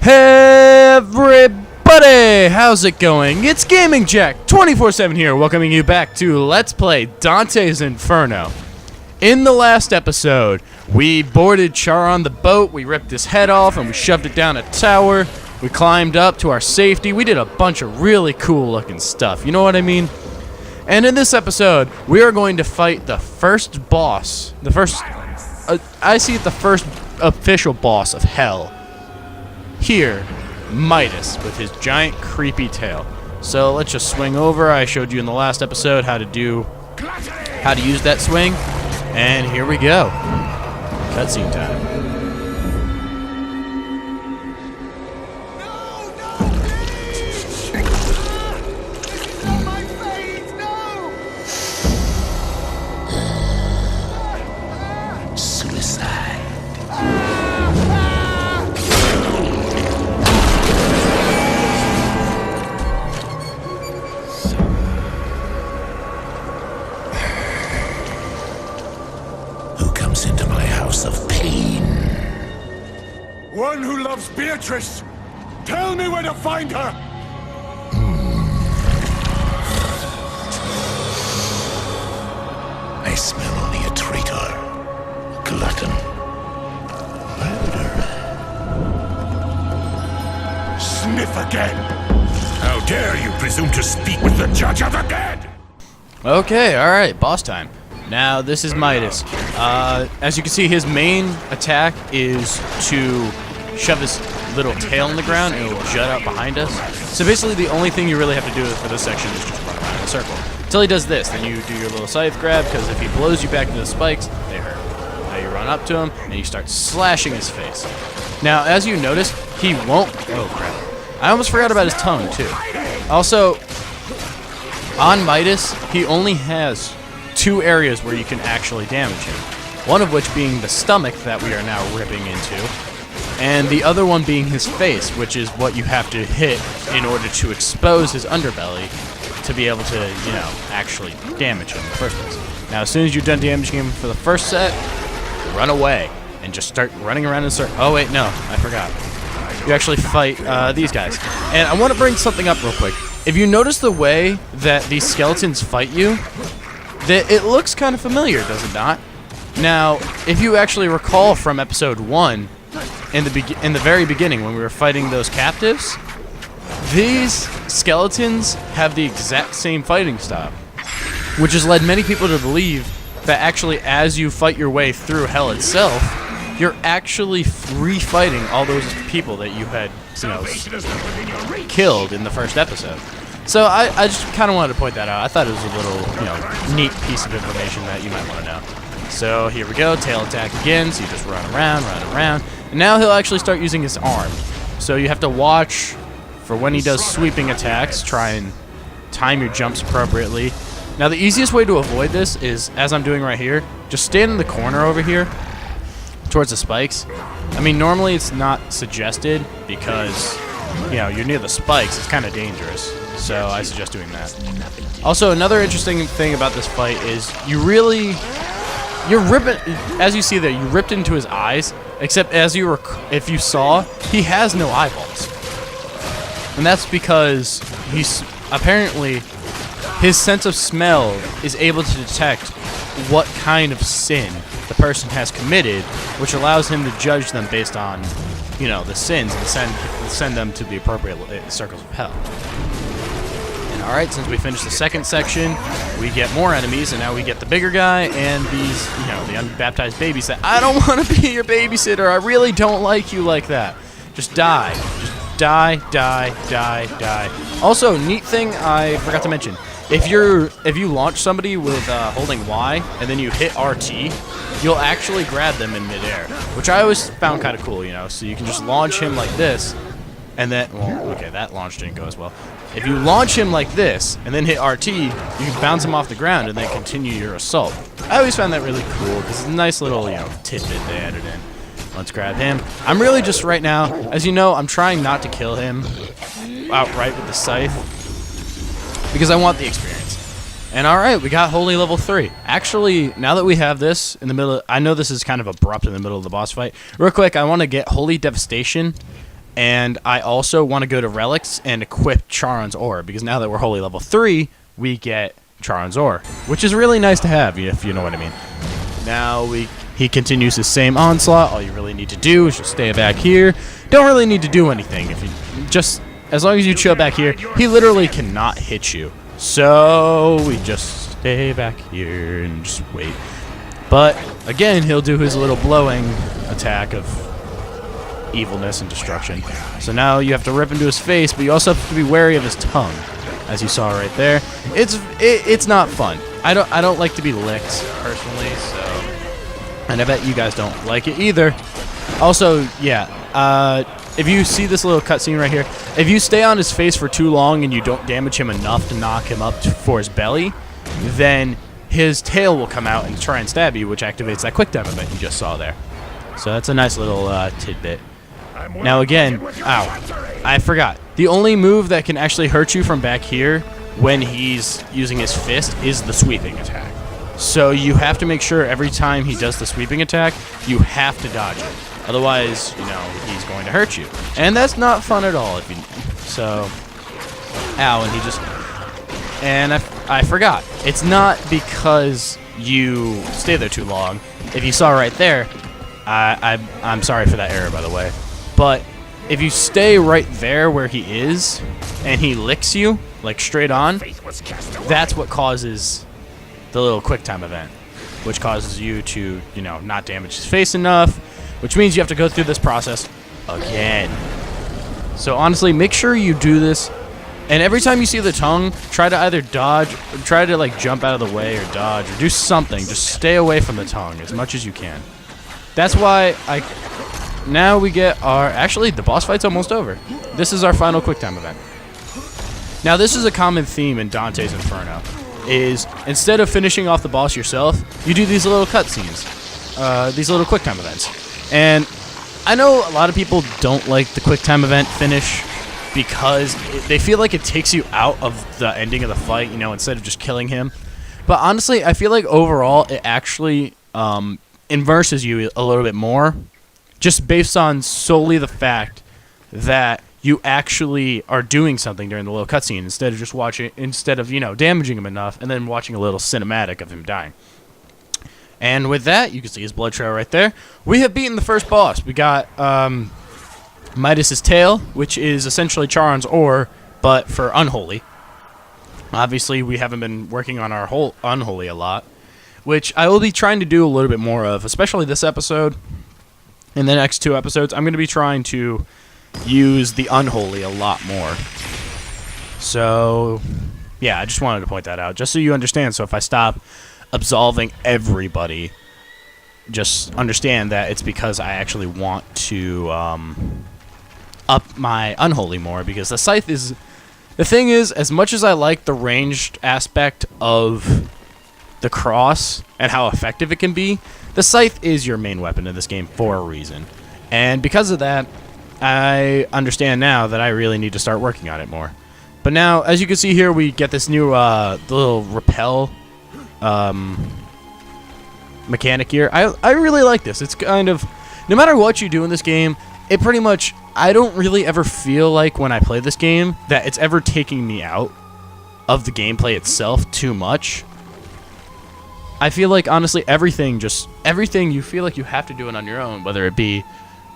Hey everybody, how's it going? It's Gaming Jack 24/7 here, welcoming you back to Let's Play Dante's Inferno. In the last episode, we boarded Char on the boat, we ripped his head off, and we shoved it down a tower. We climbed up to our safety. We did a bunch of really cool looking stuff, you know what I mean? And in this episode, we are going to fight the first boss, the first official boss of Hell. Here, Midas with his giant creepy tail. So let's just swing over. I showed you in the last episode how to use that swing, and here we go. Cutscene time. Into my house of pain. One who loves Beatrice! Tell me where to find her! I smell only a traitor, a glutton, murderer. Sniff again! How dare you presume to speak with the judge of the dead! Okay, alright, boss time. Now, this is Midas. As you can see, his main attack is to shove his little tail in the ground and it'll jut out behind us. So basically, the only thing you really have to do for this section is just run around in a circle. Until he does this, then you do your little scythe grab, because if he blows you back into the spikes, they hurt. Now you run up to him, and you start slashing his face. Now, as you notice, he won't... Oh, crap. I almost forgot about his tongue, too. Also, on Midas, he only has two areas where you can actually damage him. One of which being the stomach that we are now ripping into, and the other one being his face, which is what you have to hit in order to expose his underbelly to be able to, you know, actually damage him in the first place. Now, as soon as you're done damaging him for the first set, run away and just start running around in a circle. Oh wait, no, I forgot. You actually fight these guys. And I want to bring something up real quick. If you notice the way that these skeletons fight you, it looks kind of familiar, does it not? Now, if you actually recall from episode 1, in the very beginning when we were fighting those captives, these skeletons have the exact same fighting style, which has led many people to believe that actually as you fight your way through Hell itself, you're actually re-fighting all those people that you had, you know, killed in the first episode. So I just kind of wanted to point that out. I thought it was a little, you know, neat piece of information that you might want to know. So here we go, tail attack again, so you just run around, and now he'll actually start using his arm. So you have to watch for when he does sweeping attacks, try and time your jumps appropriately. Now the easiest way to avoid this is, as I'm doing right here, just stand in the corner over here, towards the spikes. I mean, normally it's not suggested because, you know, you're near the spikes, it's kind of dangerous. So I suggest doing that. Also, another interesting thing about this fight is you're ripping, as you see there, you ripped into his eyes, except if you saw, he has no eyeballs. And that's because apparently his sense of smell is able to detect what kind of sin the person has committed, which allows him to judge them based on, you know, the sins and send them to the appropriate circles of hell. Alright, since we finished the second section, we get more enemies, and now we get the bigger guy and these, you know, the unbaptized babies that I don't want to be your babysitter. I really don't like you like that. Just die. Just die. Also, neat thing I forgot to mention. If you launch somebody with holding Y and then you hit RT, you'll actually grab them in midair, which I always found kind of cool, you know. So you can just launch him like this, and then, well, okay, that launch didn't go as well. If you launch him like this, and then hit RT, you can bounce him off the ground and then continue your assault. I always found that really cool, because it's a nice little, you know, tidbit they added in. Let's grab him. I'm really just, right now, as you know, I'm trying not to kill him outright with the scythe, because I want the experience. And alright, we got Holy level 3. Actually, now that we have this in the middle, I know this is kind of abrupt in the middle of the boss fight. Real quick, I want to get Holy Devastation And I also want to go to Relics and equip Charon's Ore, because now that we're Holy level 3, we get Charon's Ore, which is really nice to have, if you know what I mean. Now he continues his same onslaught. All you really need to do is just stay back here. Don't really need to do anything. If you just, as long as you chill back here, he literally cannot hit you. So we just stay back here and just wait. But again, he'll do his little blowing attack of evilness and destruction. So now you have to rip into his face, but you also have to be wary of his tongue, as you saw right there. It's not fun. I don't like to be licked personally, so, and I bet you guys don't like it either. Also, yeah, if you see this little cutscene right here, if you stay on his face for too long and you don't damage him enough to knock him up for his belly, then his tail will come out and try and stab you, which activates that quick time event you just saw there. So that's a nice little tidbit. Now again, ow, I forgot. The only move that can actually hurt you from back here when he's using his fist is the sweeping attack. So you have to make sure every time he does the sweeping attack, you have to dodge it. Otherwise, he's going to hurt you. And that's not fun at all. So, ow, and he just... And I forgot. It's not because you stay there too long. If you saw right there, I'm sorry for that error, by the way. But if you stay right there where he is, and he licks you, like straight on, that's what causes the little quick time event, which causes you to, not damage his face enough, which means you have to go through this process again. So honestly, make sure you do this. And every time you see the tongue, try to either dodge, or try to like jump out of the way or dodge, or do something. Just stay away from the tongue as much as you can. That's why now we get actually, the boss fight's almost over. This is our final quick time event. Now this is a common theme in Dante's Inferno, is instead of finishing off the boss yourself, you do these little cutscenes, these little quick time events. And I know a lot of people don't like the quick time event finish, because they feel like it takes you out of the ending of the fight, instead of just killing him. But honestly, I feel like overall it actually immerses you a little bit more, just based on solely the fact that you actually are doing something during the little cutscene instead of damaging him enough and then watching a little cinematic of him dying. And with that, you can see his blood trail right there. We have beaten the first boss. We got Midas's tail, which is essentially Charon's Ore, but for Unholy. Obviously, we haven't been working on our whole Unholy a lot, which I will be trying to do a little bit more of, especially this episode. In the next 2 episodes, I'm going to be trying to use the Unholy a lot more. So, yeah, I just wanted to point that out, just so you understand. So if I stop absolving everybody, just understand that it's because I actually want to up my Unholy more, because the scythe is... The thing is, as much as I like the ranged aspect of the cross and how effective it can be, the scythe is your main weapon in this game for a reason. And because of that, I understand now that I really need to start working on it more. But now, as you can see here, we get this new little rappel mechanic here. I really like this. It's kind of, no matter what you do in this game, it pretty much, I don't really ever feel like when I play this game that it's ever taking me out of the gameplay itself too much. I feel like, honestly, everything you feel like you have to do it on your own, whether it be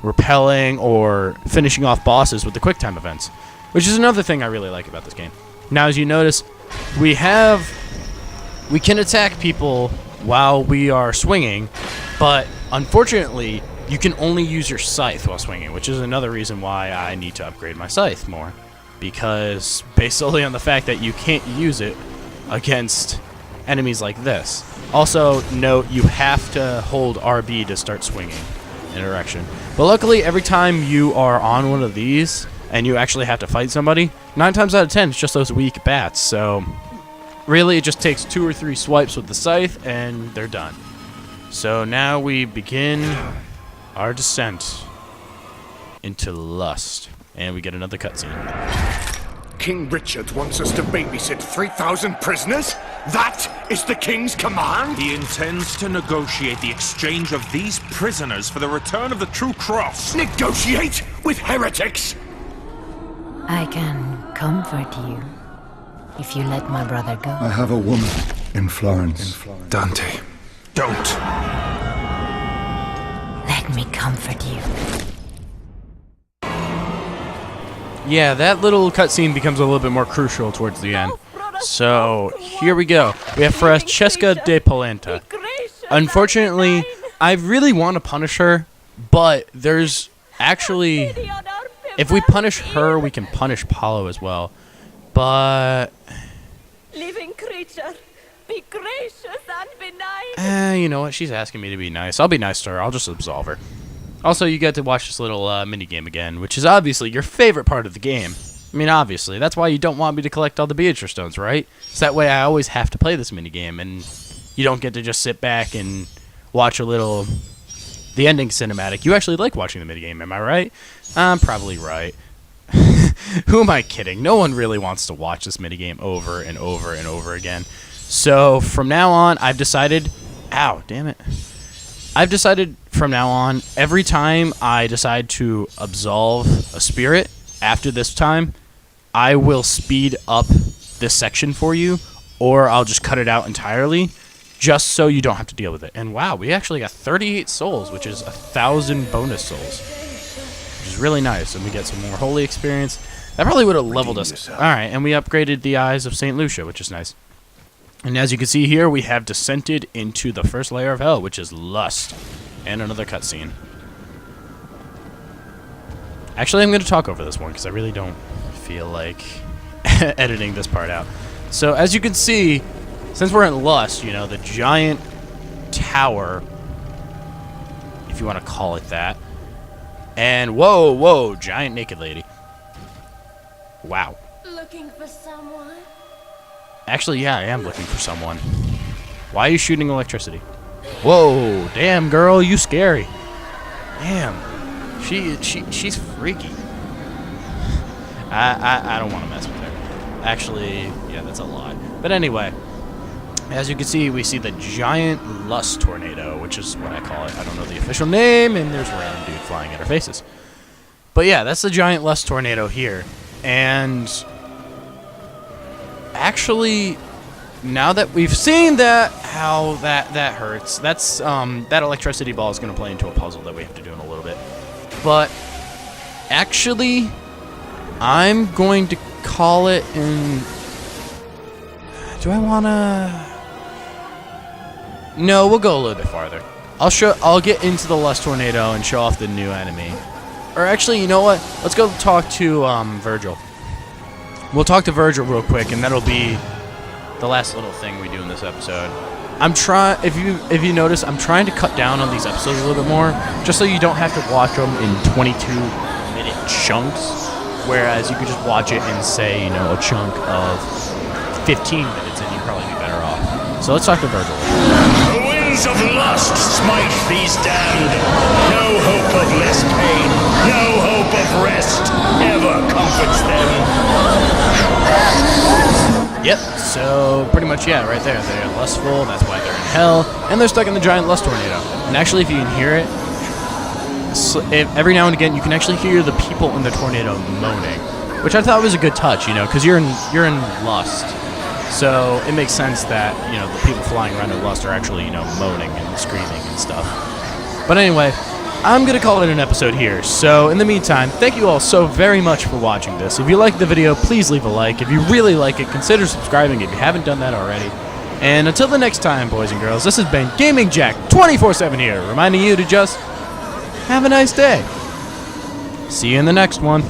repelling or finishing off bosses with the quick time events, which is another thing I really like about this game. Now, as you notice, we can attack people while we are swinging, but unfortunately, you can only use your scythe while swinging, which is another reason why I need to upgrade my scythe more, because based solely on the fact that you can't use it against enemies like this. Also, note, you have to hold RB to start swinging in a direction. But luckily, every time you are on one of these and you actually have to fight somebody, 9 times out of 10, it's just those weak bats. So really, it just takes 2 or 3 swipes with the scythe and they're done. So now we begin our descent into lust. And we get another cutscene. King Richard wants us to babysit 3,000 prisoners? That is the king's command? He intends to negotiate the exchange of these prisoners for the return of the true cross. Negotiate with heretics? I can comfort you if you let my brother go. I have a woman in Florence. Dante, don't. Let me comfort you. Yeah, that little cutscene becomes a little bit more crucial towards the end. So, here we go. We have Francesca de Polenta. Unfortunately, I really want to punish her, but there's actually... If we punish her, we can punish Paulo as well. But... Living creature, be gracious and benign. You know what? She's asking me to be nice. I'll be nice to her. I'll just absolve her. Also, you get to watch this little mini-game again, which is obviously your favorite part of the game. I mean, obviously. That's why you don't want me to collect all the Beatrice stones, right? So that way I always have to play this mini-game, and you don't get to just sit back and watch a little... the ending cinematic. You actually like watching the mini-game, am I right? I'm probably right. Who am I kidding? No one really wants to watch this minigame over and over and over again. So, from now on, I've decided... Ow, damn it. I've decided from now on, every time I decide to absolve a spirit, after this time, I will speed up this section for you, or I'll just cut it out entirely, just so you don't have to deal with it. And wow, we actually got 38 souls, which is 1,000 bonus souls, which is really nice. And we get some more holy experience. That probably would have leveled us. All right, and we upgraded the Eyes of St. Lucia, which is nice. And as you can see here, we have descended into the first layer of hell, which is lust. And another cutscene. Actually, I'm going to talk over this one, because I really don't feel like editing this part out. So, as you can see, since we're in lust, you know, the giant tower, if you want to call it that. And, whoa, giant naked lady. Wow. Looking for someone? Actually, yeah, I am looking for someone. Why are you shooting electricity? Whoa, damn, girl, you scary. Damn, she's freaky. I don't want to mess with her. Actually, yeah, that's a lot. But anyway, as you can see, we see the giant lust tornado, which is what I call it. I don't know the official name, and there's a random dude flying at our faces. But yeah, that's the giant lust tornado here. And actually, now that we've seen that, how that hurts, that's that electricity ball is going to play into a puzzle that we have to do in a little bit. But actually, I'm going to call it in... Do I want to... No, we'll go a little bit farther. I'll get into the lust tornado and show off the new enemy. Or actually, you know what? Let's go talk to Virgil. We'll talk to Virgil real quick, and that'll be the last little thing we do in this episode. I'm trying. If you notice, I'm trying to cut down on these episodes a little bit more, just so you don't have to watch them in 22-minute chunks. Whereas you could just watch it in, say, you know, a chunk of 15 minutes, and you'd probably be better off. So let's talk to Virgil. The winds of lust smite these damned. No hope of less pain, no hope of rest ever comforts them. Yep, so pretty much, yeah, right there. They're lustful, that's why they're in hell, and they're stuck in the giant lust tornado. And actually, if you can hear it, every now and again, you can actually hear the people in the tornado moaning, which I thought was a good touch, you know, because you're in lust. So it makes sense that, you know, the people flying around in lust are actually, you know, moaning and screaming and stuff. But anyway, I'm going to call it an episode here. So in the meantime, thank you all so very much for watching this. If you liked the video, please leave a like. If you really like it, consider subscribing if you haven't done that already. And until the next time, boys and girls, this has been Gaming Jack 24/7 here, reminding you to just have a nice day. See you in the next one.